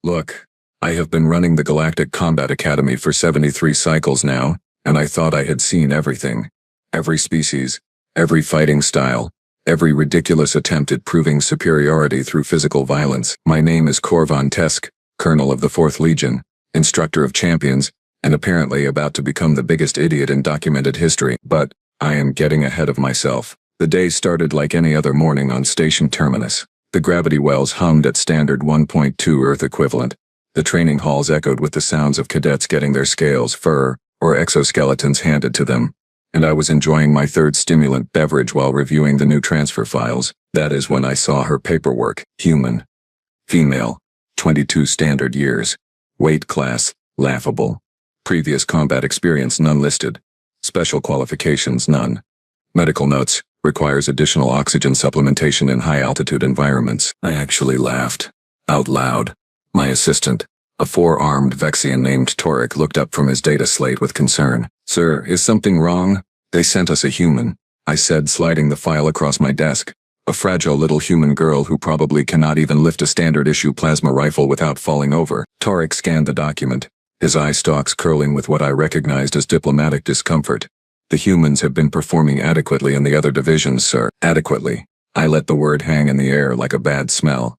Look, I have been running the Galactic Combat Academy for 73 cycles now, and I thought I had seen everything. Every species, every fighting style, every ridiculous attempt at proving superiority through physical violence. My name is Korvan Tesk, Colonel of the 4th Legion, Instructor of Champions, and apparently about to become the biggest idiot in documented history. But I am getting ahead of myself. The day started like any other morning on Station Terminus. The gravity wells hummed at standard 1.2 Earth equivalent. The training halls echoed with the sounds of cadets getting their scales, fur, or exoskeletons handed to them. And I was enjoying my third stimulant beverage while reviewing the new transfer files. That is when I saw her paperwork. Human. Female. 22 standard years. Weight class, laughable. Previous combat experience none listed. Special qualifications none. Medical notes, requires additional oxygen supplementation in high-altitude environments. I actually laughed. Out loud. My assistant, a 4-armed Vexian named Torek, looked up from his data slate with concern. "Sir, is something wrong? They sent us a human," I said, sliding the file across my desk. A fragile little human girl who probably cannot even lift a standard-issue plasma rifle without falling over. Torek scanned the document, his eye stalks curling with what I recognized as diplomatic discomfort. "The humans have been performing adequately in the other divisions, sir." Adequately. I let the word hang in the air like a bad smell.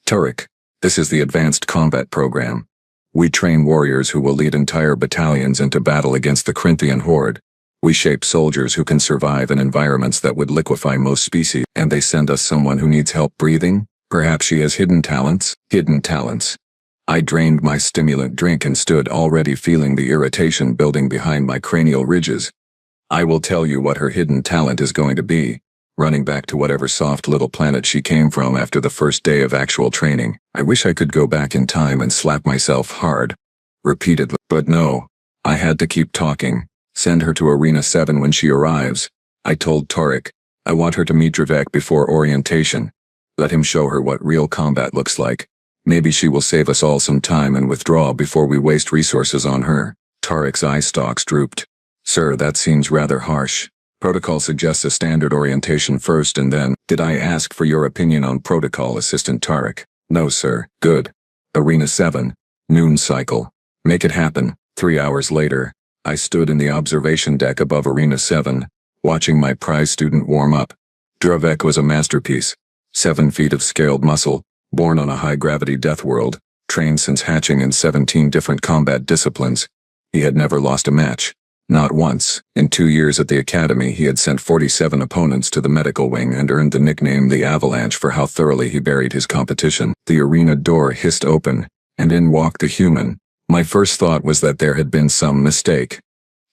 "Torek, this is the Advanced Combat Program. We train warriors who will lead entire battalions into battle against the Corinthian horde. We shape soldiers who can survive in environments that would liquefy most species, and they send us someone who needs help breathing? Perhaps she has hidden talents?" Hidden talents. I drained my stimulant drink and stood, already feeling the irritation building behind my cranial ridges. "I will tell you what her hidden talent is going to be. Running back to whatever soft little planet she came from after the first day of actual training. I wish I could go back in time and slap myself hard. Repeatedly. But no. I had to keep talking. Send her to Arena 7 when she arrives. I told Torek, I want her to meet Dravek before orientation. Let him show her what real combat looks like. Maybe she will save us all some time and withdraw before we waste resources on her." Tarek's eye stalks drooped. "Sir, that seems rather harsh. Protocol suggests a standard orientation first and then—" "Did I ask for your opinion on protocol, Assistant Tarek?" "No, sir." "Good. Arena 7. Noon cycle. Make it happen." 3 hours later, I stood in the observation deck above Arena 7, watching my prize student warm up. Dravek was a masterpiece. 7 feet of scaled muscle, born on a high-gravity death world, trained since hatching in 17 different combat disciplines. He had never lost a match. Not once. In 2 years at the academy, he had sent 47 opponents to the medical wing and earned the nickname the Avalanche for how thoroughly he buried his competition. The arena door hissed open, and in walked the human. My first thought was that there had been some mistake.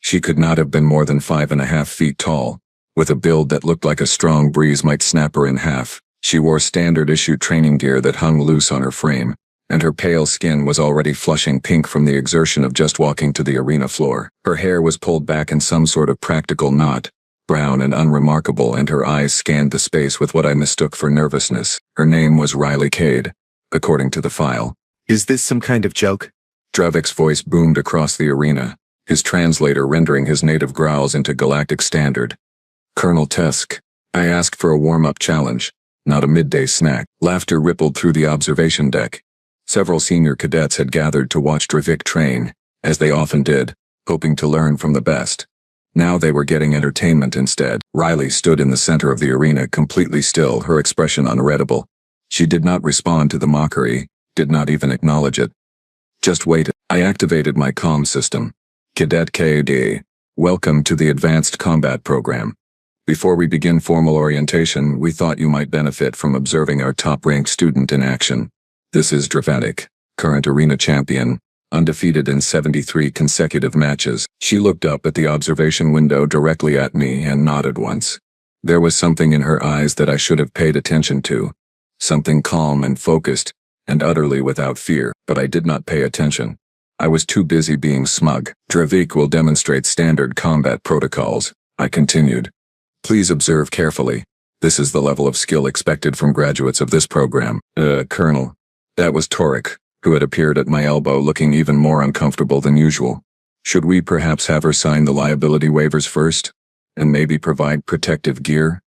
She could not have been more than 5.5 feet tall, with a build that looked like a strong breeze might snap her in half. She wore standard-issue training gear that hung loose on her frame, and her pale skin was already flushing pink from the exertion of just walking to the arena floor. Her hair was pulled back in some sort of practical knot, brown and unremarkable, and her eyes scanned the space with what I mistook for nervousness. Her name was Riley Cade, according to the file. "Is this some kind of joke?" Dravek's voice boomed across the arena, his translator rendering his native growls into galactic standard. "Colonel Tesk, I asked for a warm-up challenge, not a midday snack." Laughter rippled through the observation deck. Several senior cadets had gathered to watch Dravik train, as they often did, hoping to learn from the best. Now they were getting entertainment instead. Riley stood in the center of the arena, completely still, her expression unreadable. She did not respond to the mockery, did not even acknowledge it. Just waited. I activated my comm system. "Cadet KD, welcome to the Advanced Combat Program. Before we begin formal orientation, we thought you might benefit from observing our top-ranked student in action. This is Dravatic, current arena champion, undefeated in 73 consecutive matches." She looked up at the observation window directly at me and nodded once. There was something in her eyes that I should have paid attention to. Something calm and focused, and utterly without fear, but I did not pay attention. I was too busy being smug. "Dravik will demonstrate standard combat protocols," I continued. "Please observe carefully. This is the level of skill expected from graduates of this program." Colonel." That was Torek, who had appeared at my elbow looking even more uncomfortable than usual. "Should we perhaps have her sign the liability waivers first? And maybe provide protective gear?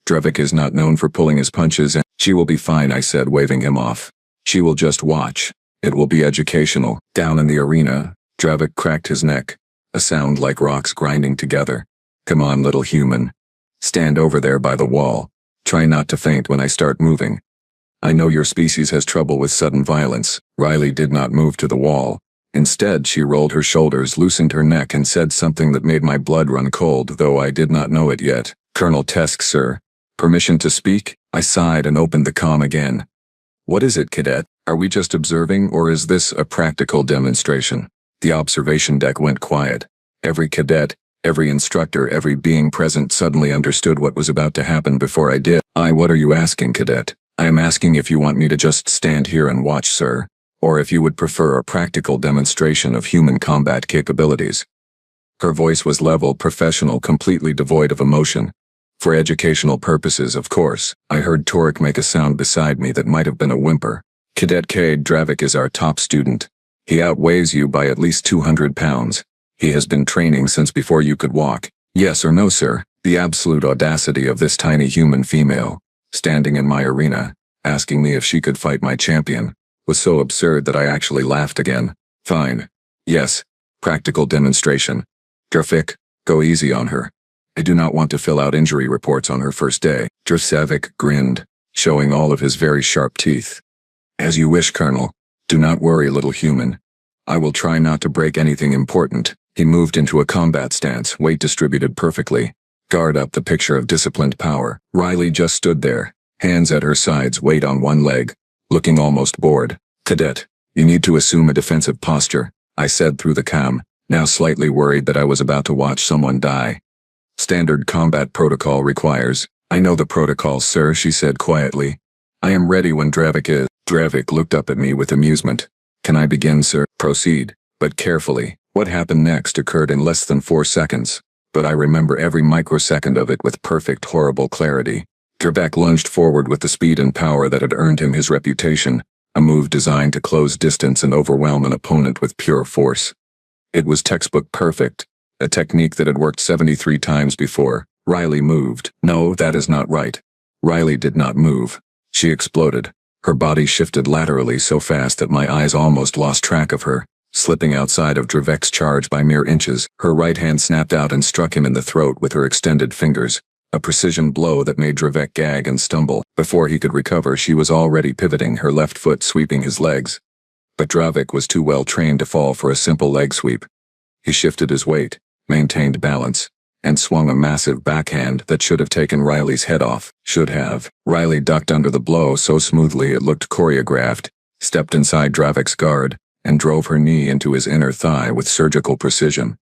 Dravik is not known for pulling his punches and—" "She will be fine," I said, waving him off. "She will just watch, It will be educational. Down in the arena, Dravik cracked his neck, a sound like rocks grinding together. Come on, little human. Stand over there by the wall. Try not to faint when I start moving. I know your species has trouble with sudden violence. Riley did not move to the wall. Instead, she rolled her shoulders, loosened her neck, and said something that made my blood run cold, though I did not know it yet. Colonel Tesk, sir. Permission to speak? I sighed and opened the comm again. What is it, cadet? Are we just observing, or is this a practical demonstration? The observation deck went quiet. Every cadet, every instructor, every being present suddenly understood what was about to happen before I did. What are you asking, cadet? I am asking if you want me to just stand here and watch, sir, or if you would prefer a practical demonstration of human combat capabilities. Her voice was level, professional, completely devoid of emotion. For educational purposes, of course. I heard Torek make a sound beside me that might have been a whimper. Cadet Cade Dravik is our top student. He outweighs you by at least 200 pounds. He has been training since before you could walk. Yes or no, sir? The absolute audacity of this tiny human female, standing in my arena, asking me if she could fight my champion, was so absurd that I actually laughed again. Fine. Yes. Practical demonstration. Dravik, go easy on her. I do not want to fill out injury reports on her first day. Dravik grinned, showing all of his very sharp teeth. As you wish, Colonel. Do not worry, little human. I will try not to break anything important. He moved into a combat stance, weight distributed perfectly. Guard up, the picture of disciplined power. Riley just stood there, hands at her sides, weight on one leg, looking almost bored. Cadet, you need to assume a defensive posture, I said through the comm, now slightly worried that I was about to watch someone die. Standard combat protocol requires. I know the protocol, sir, she said quietly. I am ready when Dravik is. Dravik looked up at me with amusement. Can I begin, sir? Proceed, but carefully. What happened next occurred in less than 4 seconds, but I remember every microsecond of it with perfect, horrible clarity. Dravik lunged forward with the speed and power that had earned him his reputation, a move designed to close distance and overwhelm an opponent with pure force. It was textbook perfect, a technique that had worked 73 times before. Riley moved. No, that is not right. Riley did not move. She exploded. Her body shifted laterally so fast that my eyes almost lost track of her, slipping outside of Dravik's charge by mere inches. Her right hand snapped out and struck him in the throat with her extended fingers, a precision blow that made Dravik gag and stumble. Before he could recover, she was already pivoting, her left foot sweeping his legs. But Dravik was too well trained to fall for a simple leg sweep. He shifted his weight, maintained balance, and swung a massive backhand that should have taken Riley's head off. Should have. Riley ducked under the blow so smoothly it looked choreographed, stepped inside Dravik's guard, and drove her knee into his inner thigh with surgical precision.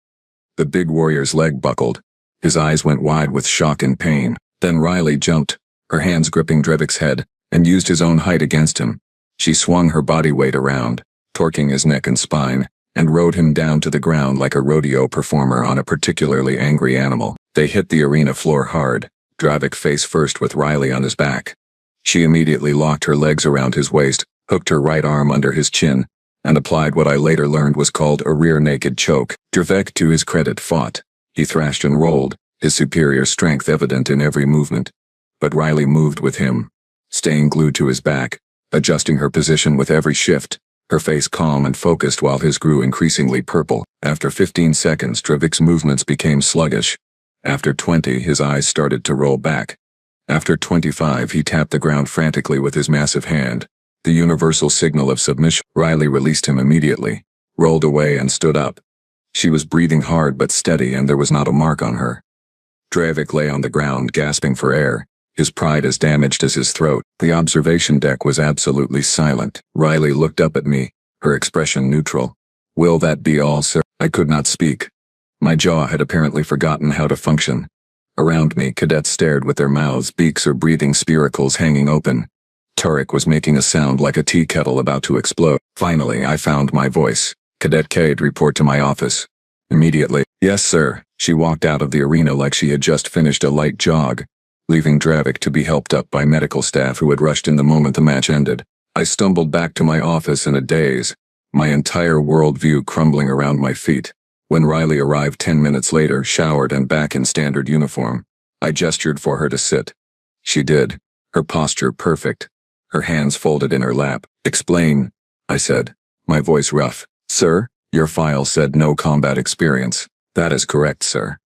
The big warrior's leg buckled. His eyes went wide with shock and pain. Then Riley jumped, her hands gripping Dravik's head, and used his own height against him. She swung her body weight around, torquing his neck and spine, and rode him down to the ground like a rodeo performer on a particularly angry animal. They hit the arena floor hard, Dravik face first with Riley on his back. She immediately locked her legs around his waist, hooked her right arm under his chin, and applied what I later learned was called a rear naked choke. Dravik, to his credit, fought. He thrashed and rolled, his superior strength evident in every movement. But Riley moved with him, staying glued to his back, adjusting her position with every shift, her face calm and focused while his grew increasingly purple. After 15 seconds, Dravik's movements became sluggish. After 20, his eyes started to roll back. After 25, he tapped the ground frantically with his massive hand, the universal signal of submission. Riley released him immediately, rolled away and stood up. She was breathing hard but steady, and there was not a mark on her. Dravik lay on the ground gasping for air, his pride as damaged as his throat. The observation deck was absolutely silent. Riley looked up at me, her expression neutral. Will that be all, sir? I could not speak. My jaw had apparently forgotten how to function. Around me, cadets stared with their mouths, beaks, or breathing spiracles hanging open. Torek was making a sound like a tea kettle about to explode. Finally, I found my voice. Cadet Cade, report to my office. Immediately. Yes, sir. She walked out of the arena like she had just finished a light jog, leaving Dravik to be helped up by medical staff who had rushed in the moment the match ended. I stumbled back to my office in a daze, my entire worldview crumbling around my feet. When Riley arrived 10 minutes later, showered and back in standard uniform, I gestured for her to sit. She did, her posture perfect, her hands folded in her lap. Explain, I said. my voice rough. Sir, your file said no combat experience. That is correct, sir.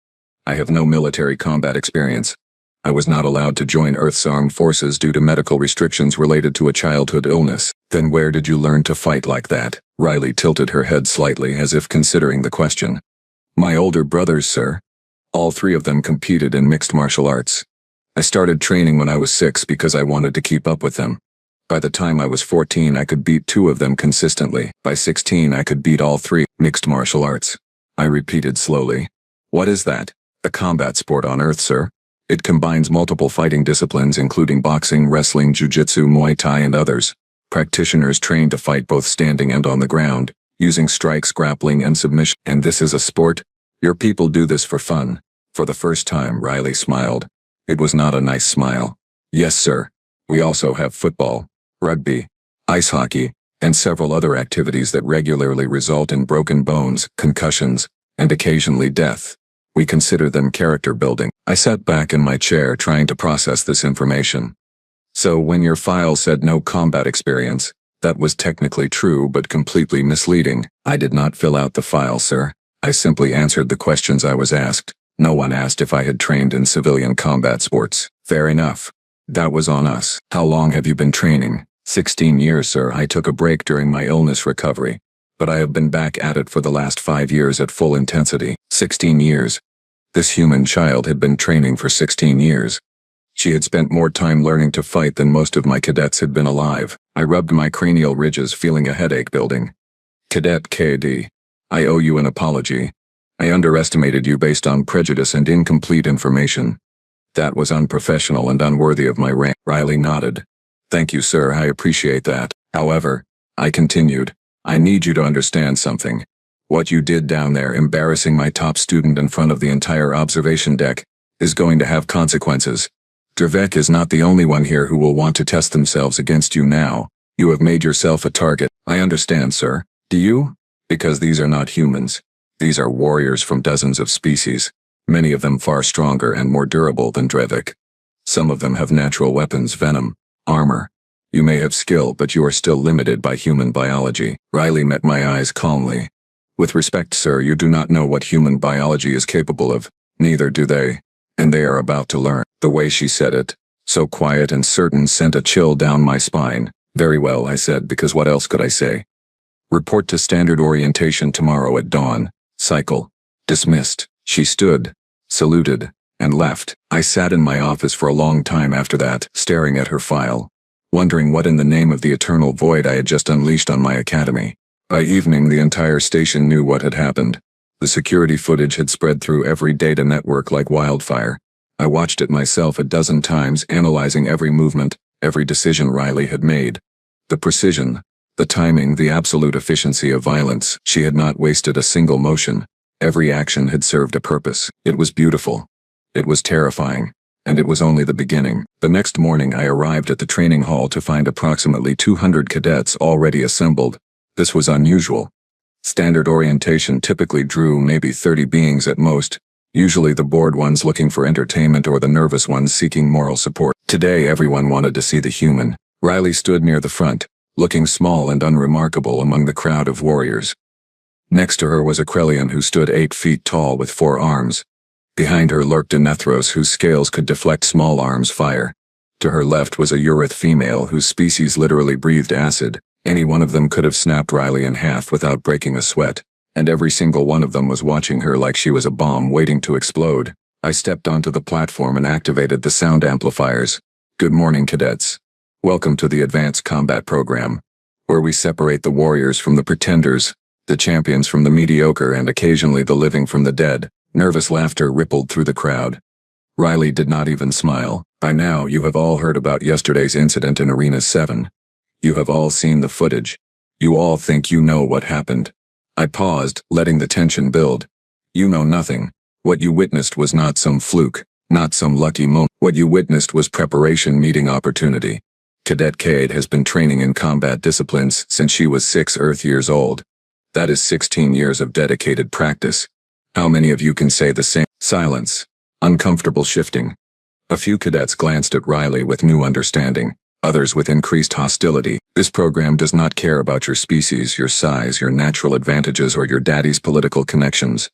I have no military combat experience. I was not allowed to join Earth's armed forces due to medical restrictions related to a childhood illness. Then where did you learn to fight like that? Riley tilted her head slightly as if considering the question. My older brothers, sir. All three of them competed in mixed martial arts. I started training when I was 6 because I wanted to keep up with them. By the time I was 14, I could beat 2 of them consistently. By 16, I could beat all 3. Mixed martial arts. I repeated slowly. What is that? A combat sport on Earth, sir. It combines multiple fighting disciplines including boxing, wrestling, jiu-jitsu, Muay Thai, and others. Practitioners train to fight both standing and on the ground, using strikes, grappling, and submission. And this is a sport? Your people do this for fun. For the first time, Riley smiled. It was not a nice smile. Yes, sir. We also have football, rugby, ice hockey, and several other activities that regularly result in broken bones, concussions, and occasionally death. We consider them character building. I sat back in my chair trying to process this information. So when your file said no combat experience, that was technically true but completely misleading. I did not fill out the file, sir. I simply answered the questions I was asked. No one asked if I had trained in civilian combat sports. Fair enough. That was on us. How long have you been training? 16 years, sir. I took a break during my illness recovery, but I have been back at it for the last 5 years at full intensity. 16 years. This human child had been training for 16 years. She had spent more time learning to fight than most of my cadets had been alive. I rubbed my cranial ridges, feeling a headache building. Cadet KD, I owe you an apology. I underestimated you based on prejudice and incomplete information. That was unprofessional and unworthy of my rank. Riley nodded. Thank you, sir, I appreciate that. However, I continued, I need you to understand something. What you did down there, embarrassing my top student in front of the entire observation deck, is going to have consequences. Drevek is not the only one here who will want to test themselves against you now. You have made yourself a target. I understand, sir. Do you? Because these are not humans. These are warriors from dozens of species, many of them far stronger and more durable than Drevek. Some of them have natural weapons, venom, armor. You may have skill, but you are still limited by human biology. Riley met my eyes calmly. With respect, sir, you do not know what human biology is capable of. Neither do they. And they are about to learn. The way she said it, so quiet and certain, sent a chill down my spine. Very well, I said, because what else could I say? Report to standard orientation tomorrow at dawn. Cycle. Dismissed. She stood, saluted, and left. I sat in my office for a long time after that, staring at her file, wondering what in the name of the eternal void I had just unleashed on my academy. By evening, the entire station knew what had happened. The security footage had spread through every data network like wildfire. I watched it myself a dozen times, analyzing every movement, every decision Riley had made. The precision, the timing, the absolute efficiency of violence. She had not wasted a single motion. Every action had served a purpose. It was beautiful. It was terrifying. And it was only the beginning. The next morning I arrived at the training hall to find approximately 200 cadets already assembled. This was unusual. Standard orientation typically drew maybe 30 beings at most, usually the bored ones looking for entertainment or the nervous ones seeking moral support. Today everyone wanted to see the human. Riley stood near the front, looking small and unremarkable among the crowd of warriors. Next to her was a Krelian who stood 8 feet tall with 4 arms. Behind her lurked a Nethros whose scales could deflect small arms fire. To her left was a Urith female whose species literally breathed acid. Any one of them could have snapped Riley in half without breaking a sweat, and every single one of them was watching her like she was a bomb waiting to explode. I stepped onto the platform and activated the sound amplifiers. Good morning, cadets. Welcome to the Advanced Combat Program, where we separate the warriors from the pretenders, the champions from the mediocre, and occasionally the living from the dead. Nervous laughter rippled through the crowd. Riley did not even smile. By now, you have all heard about yesterday's incident in Arena 7. You have all seen the footage. You all think you know what happened. I paused, letting the tension build. You know nothing. What you witnessed was not some fluke, not some lucky moment. What you witnessed was preparation meeting opportunity. Cadet Cade has been training in combat disciplines since she was 6 Earth years old. That is 16 years of dedicated practice. How many of you can say the same? Silence. Uncomfortable shifting. A few cadets glanced at Riley with new understanding. others with increased hostility. This program does not care about your species, your size, your natural advantages, or your daddy's political connections.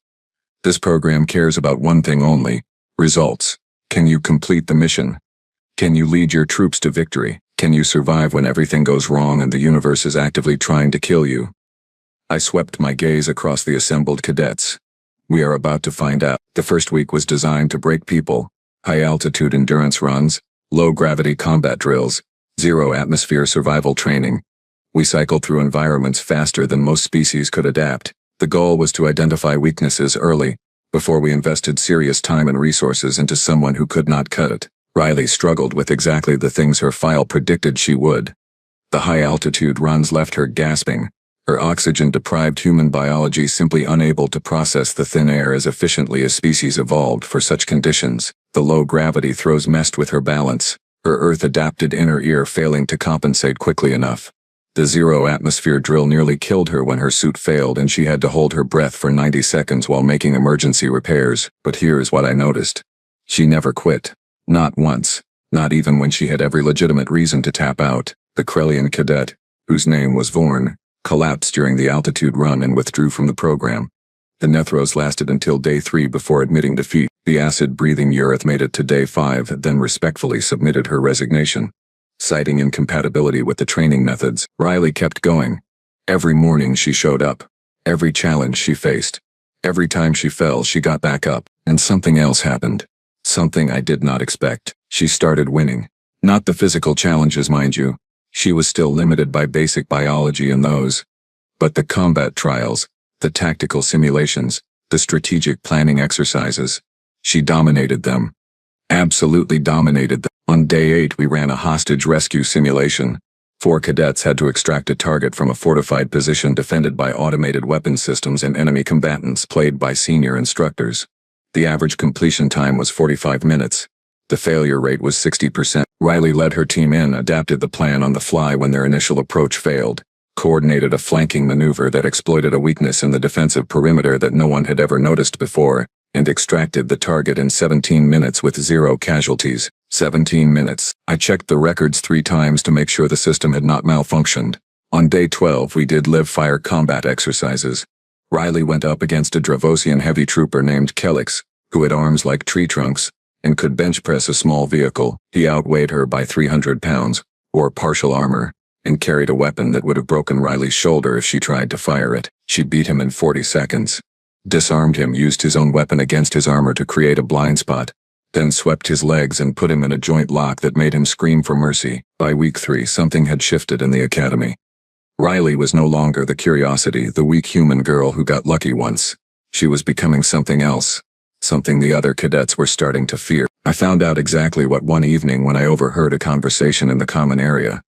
This program cares about one thing only: results. Can you complete the mission? Can you lead your troops to victory? Can you survive when everything goes wrong and the universe is actively trying to kill you? I swept my gaze across the assembled cadets. We are about to find out. The first week was designed to break people. High-altitude endurance runs, low-gravity combat drills, zero-atmosphere survival training. We cycled through environments faster than most species could adapt. The goal was to identify weaknesses early, before we invested serious time and resources into someone who could not cut it. Riley struggled with exactly the things her file predicted she would. The high-altitude runs left her gasping, her oxygen-deprived human biology simply unable to process the thin air as efficiently as species evolved for such conditions. The low-gravity throws messed with her balance, her Earth-adapted inner ear failing to compensate quickly enough. The zero-atmosphere drill nearly killed her when her suit failed and she had to hold her breath for 90 seconds while making emergency repairs. But here's what I noticed. She never quit. Not once. Not even when she had every legitimate reason to tap out. The Krellian cadet, whose name was Vorn, collapsed during the altitude run and withdrew from the program. The Nethros lasted until day 3 before admitting defeat. The acid-breathing Ureth made it to day 5, then respectfully submitted her resignation. Citing incompatibility with the training methods, Riley kept going. Every morning she showed up. Every challenge she faced. Every time she fell, she got back up. And something else happened. Something I did not expect. She started winning. Not the physical challenges, mind you. She was still limited by basic biology in those. But the combat trials, the tactical simulations, the strategic planning exercises. She dominated them. Absolutely dominated them. On day 8 we ran a hostage rescue simulation. 4 cadets had to extract a target from a fortified position defended by automated weapon systems and enemy combatants played by senior instructors. The average completion time was 45 minutes. The failure rate was 60%. Riley led her team in, adapted the plan on the fly when their initial approach failed, coordinated a flanking maneuver that exploited a weakness in the defensive perimeter that no one had ever noticed before, and extracted the target in 17 minutes with 0 casualties. 17 minutes. I checked the records 3 times to make sure the system had not malfunctioned. On day 12 we did live-fire combat exercises. Riley went up against a Dravosian heavy trooper named Kelix, who had arms like tree trunks, and could bench press a small vehicle. He outweighed her by 300 pounds, wore partial armor, and carried a weapon that would have broken Riley's shoulder if she tried to fire it. She beat him in 40 seconds. Disarmed him, used his own weapon against his armor to create a blind spot, then swept his legs and put him in a joint lock that made him scream for mercy. By week 3 something had shifted in the academy. Riley was no longer the curiosity, the weak human girl who got lucky once. She was becoming something else. Something the other cadets were starting to fear. I found out exactly what one evening when I overheard a conversation in the common area.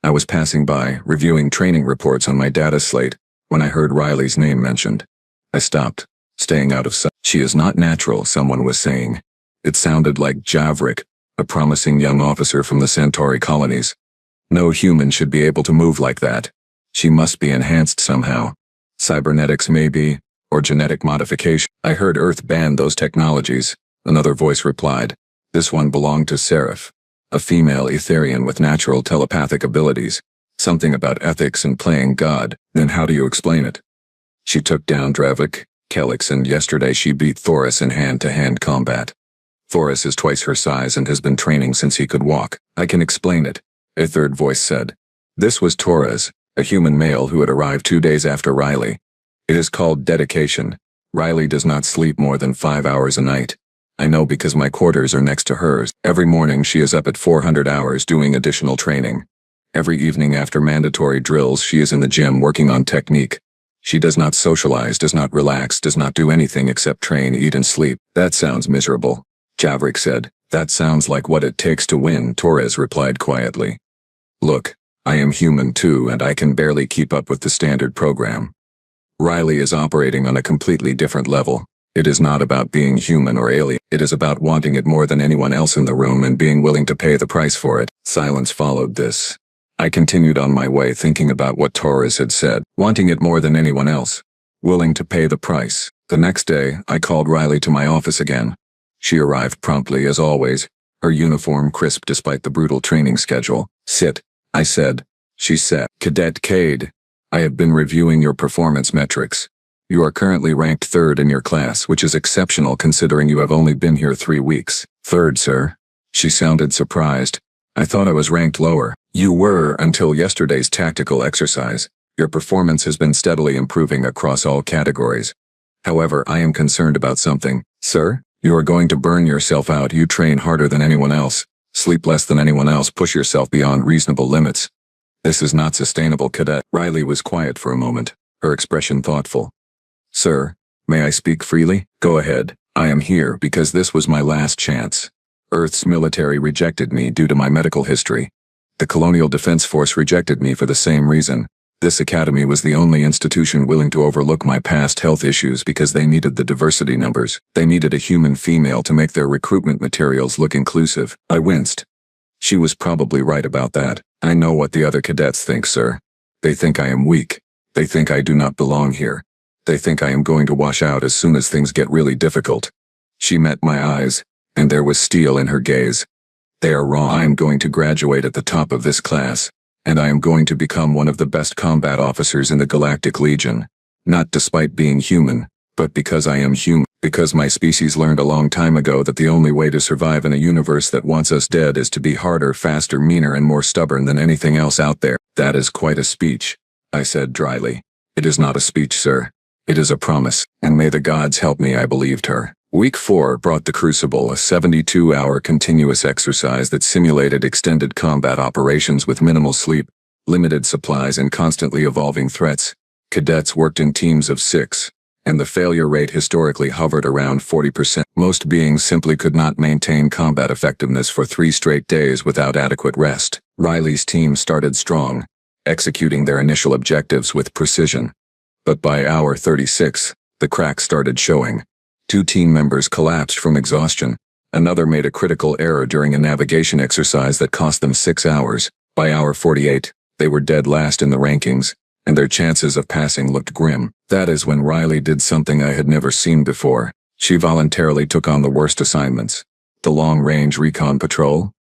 I was passing by, reviewing training reports on my data slate, when I heard Riley's name mentioned. I stopped, staying out of sight. She is not natural, someone was saying. It sounded like Javrik, a promising young officer from the Centauri colonies. No human should be able to move like that. She must be enhanced somehow. Cybernetics maybe, or genetic modification. I heard Earth banned those technologies, another voice replied. This one belonged to Seraph, a female Etherian with natural telepathic abilities. Something about ethics and playing God. Then how do you explain it? She took down Dravik, Kelix, and yesterday she beat Thoris in hand-to-hand combat. Thoris is twice her size and has been training since he could walk. I can explain it, a third voice said. This was Torres, a human male who had arrived 2 days after Riley. It is called dedication. Riley does not sleep more than 5 hours a night. I know because my quarters are next to hers. Every morning she is up at 400 hours doing additional training. Every evening after mandatory drills she is in the gym working on technique. She does not socialize, does not relax, does not do anything except train, eat and sleep. That sounds miserable, Javrik said. That sounds like what it takes to win, Torres replied quietly. Look, I am human too and I can barely keep up with the standard program. Riley is operating on a completely different level. It is not about being human or alien. It is about wanting it more than anyone else in the room and being willing to pay the price for it. Silence followed this. I continued on my way thinking about what Torres had said. Wanting it more than anyone else. Willing to pay the price. The next day, I called Riley to my office again. She arrived promptly as always, her uniform crisp despite the brutal training schedule. "Sit," I said. She sat. "Cadet Cade, I have been reviewing your performance metrics. You are currently ranked 3rd in your class, which is exceptional considering you have only been here 3 weeks. "3rd, sir?" She sounded surprised. "I thought I was ranked lower." "You were until yesterday's tactical exercise. Your performance has been steadily improving across all categories. However, I am concerned about something." "Sir?" "You are going to burn yourself out. You train harder than anyone else, sleep less than anyone else, push yourself beyond reasonable limits. This is not sustainable, Cadet." Riley was quiet for a moment, her expression thoughtful. "Sir, may I speak freely?" "Go ahead. I am here because this was my last chance. Earth's military rejected me due to my medical history. The Colonial Defense Force rejected me for the same reason. This academy was the only institution willing to overlook my past health issues because they needed the diversity numbers. They needed a human female to make their recruitment materials look inclusive." I winced. She was probably right about that. "I know what the other cadets think, sir. They think I am weak. They think I do not belong here. They think I am going to wash out as soon as things get really difficult." She met my eyes, and there was steel in her gaze. "They are wrong. I am going to graduate at the top of this class, and I am going to become one of the best combat officers in the Galactic Legion. Not despite being human, but because I am human. Because my species learned a long time ago that the only way to survive in a universe that wants us dead is to be harder, faster, meaner, and more stubborn than anything else out there." "That is quite a speech," I said dryly. "It is not a speech, sir. It is a promise, and may the gods help me," I believed her. Week 4 brought the Crucible, a 72-hour continuous exercise that simulated extended combat operations with minimal sleep, limited supplies, and constantly evolving threats. Cadets worked in teams of 6, and the failure rate historically hovered around 40%. Most beings simply could not maintain combat effectiveness for 3 straight days without adequate rest. Riley's team started strong, executing their initial objectives with precision. But by hour 36, the cracks started showing. 2 team members collapsed from exhaustion. Another made a critical error during a navigation exercise that cost them 6 hours. By hour 48, they were dead last in the rankings, and their chances of passing looked grim. That is when Riley did something I had never seen before. She voluntarily took on the worst assignments. The long-range recon patrol.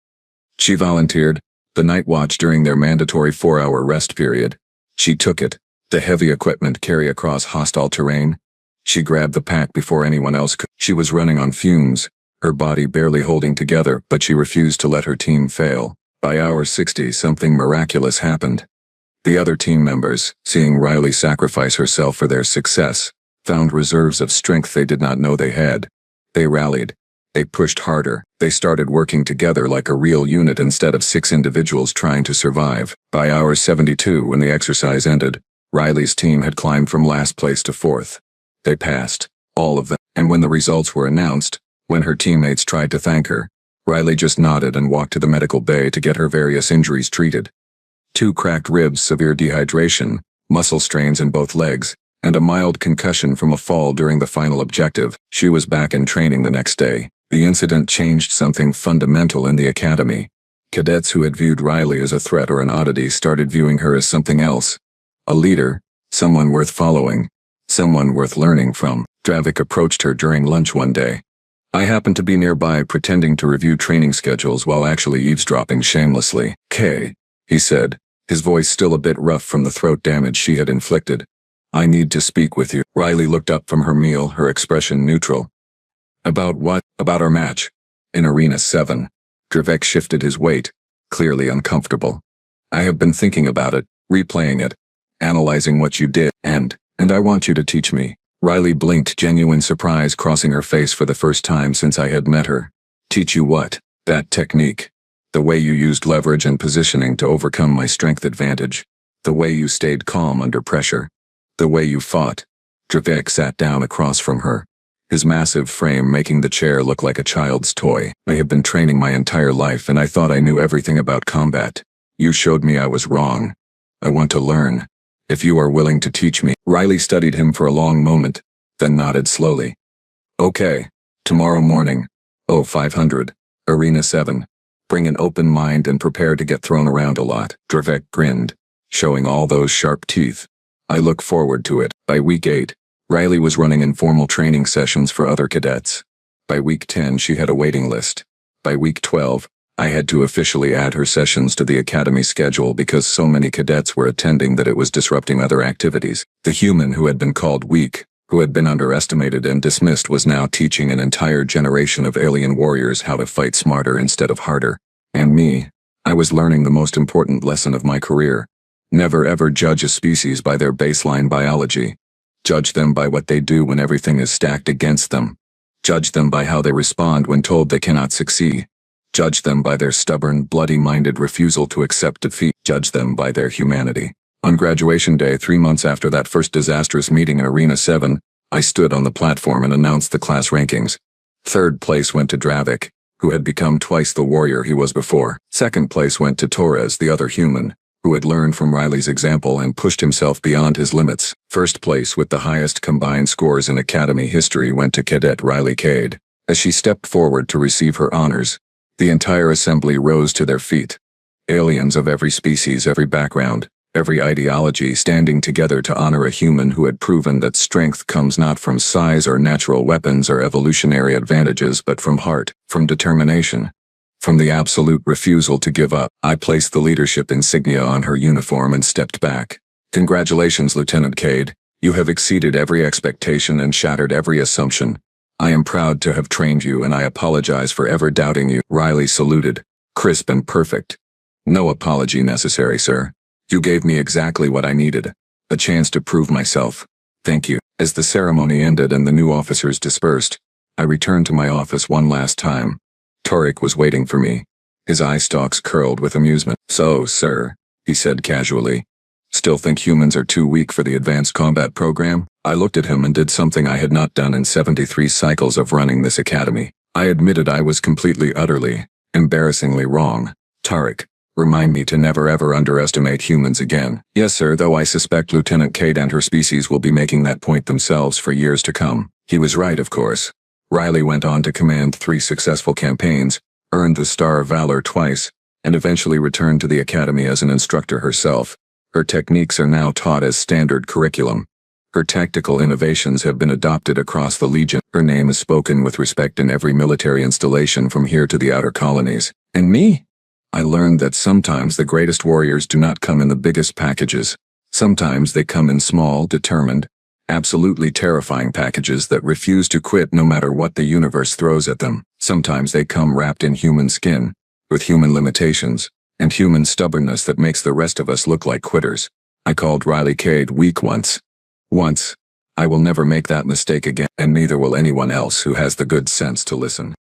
She volunteered the night watch during their mandatory 4-hour rest period. She took it. The heavy equipment carry across hostile terrain. She grabbed the pack before anyone else could. She was running on fumes, her body barely holding together, but she refused to let her team fail. By hour 60, something miraculous happened. The other team members, seeing Riley sacrifice herself for their success, found reserves of strength they did not know they had. They rallied. They pushed harder. They started working together like a real unit instead of 6 individuals trying to survive. By hour 72, when the exercise ended, Riley's team had climbed from last place to 4th. They passed, all of them, and when the results were announced, when her teammates tried to thank her, Riley just nodded and walked to the medical bay to get her various injuries treated. 2 cracked ribs, severe dehydration, muscle strains in both legs, and a mild concussion from a fall during the final objective. She was back in training the next day. The incident changed something fundamental in the academy. Cadets who had viewed Riley as a threat or an oddity started viewing her as something else. A leader, someone worth following, someone worth learning from. Dravik approached her during lunch one day. I happened to be nearby pretending to review training schedules while actually eavesdropping shamelessly. "Kay," he said, his voice still a bit rough from the throat damage she had inflicted. "I need to speak with you." Riley looked up from her meal, her expression neutral. "About what?" "About our match. In Arena 7. Dravik shifted his weight, clearly uncomfortable. "I have been thinking about it, replaying it, analyzing what you did, and I want you to teach me." Riley blinked, genuine surprise crossing her face for the first time since I had met her. "Teach you what?" "That technique. The way you used leverage and positioning to overcome my strength advantage. The way you stayed calm under pressure. The way you fought." Dravik sat down across from her, his massive frame making the chair look like a child's toy. "I have been training my entire life and I thought I knew everything about combat. You showed me I was wrong. I want to learn. If you are willing to teach me." Riley studied him for a long moment, then nodded slowly. "Okay. Tomorrow morning. 0500. Arena 7. Bring an open mind and prepare to get thrown around a lot." Dravik grinned, showing all those sharp teeth. "I look forward to it." By week 8, Riley was running informal training sessions for other cadets. By week 10 she had a waiting list. By week 12, I had to officially add her sessions to the academy schedule because so many cadets were attending that it was disrupting other activities. The human who had been called weak, who had been underestimated and dismissed, was now teaching an entire generation of alien warriors how to fight smarter instead of harder. And me, I was learning the most important lesson of my career. Never ever judge a species by their baseline biology. Judge them by what they do when everything is stacked against them. Judge them by how they respond when told they cannot succeed. Judge them by their stubborn, bloody-minded refusal to accept defeat. Judge them by their humanity. On graduation day, 3 months after that first disastrous meeting in Arena 7, I stood on the platform and announced the class rankings. Third place went to Dravik, who had become twice the warrior he was before. Second place went to Torres, the other human, who had learned from Riley's example and pushed himself beyond his limits. First place with the highest combined scores in Academy history went to Cadet Riley Cade. As she stepped forward to receive her honors, the entire assembly rose to their feet. Aliens of every species, every background, every ideology standing together to honor a human who had proven that strength comes not from size or natural weapons or evolutionary advantages but from heart, from determination, from the absolute refusal to give up. I placed the leadership insignia on her uniform and stepped back. Congratulations, Lieutenant Cade. You have exceeded every expectation and shattered every assumption. I am proud to have trained you and I apologize for ever doubting you. Riley saluted, crisp and perfect. No apology necessary, sir. You gave me exactly what I needed, a chance to prove myself. Thank you. As the ceremony ended and the new officers dispersed, I returned to my office one last time. Torek was waiting for me. His eye stalks curled with amusement. So, sir, he said casually, still think humans are too weak for the advanced combat program? I looked at him and did something I had not done in 73 cycles of running this academy. I admitted I was completely, utterly, embarrassingly wrong. Tarek, remind me to never ever underestimate humans again. Yes, sir, though I suspect Lieutenant Cade and her species will be making that point themselves for years to come. He was right, of course. Riley went on to command 3 successful campaigns, earned the Star of Valor twice, and eventually returned to the academy as an instructor herself. Her techniques are now taught as standard curriculum. Her tactical innovations have been adopted across the Legion. Her name is spoken with respect in every military installation from here to the outer colonies. And me? I learned that sometimes the greatest warriors do not come in the biggest packages. Sometimes they come in small, determined, absolutely terrifying packages that refuse to quit no matter what the universe throws at them. Sometimes they come wrapped in human skin, with human limitations, and human stubbornness that makes the rest of us look like quitters. I called Riley Cade weak once. I will never make that mistake again, and neither will anyone else who has the good sense to listen.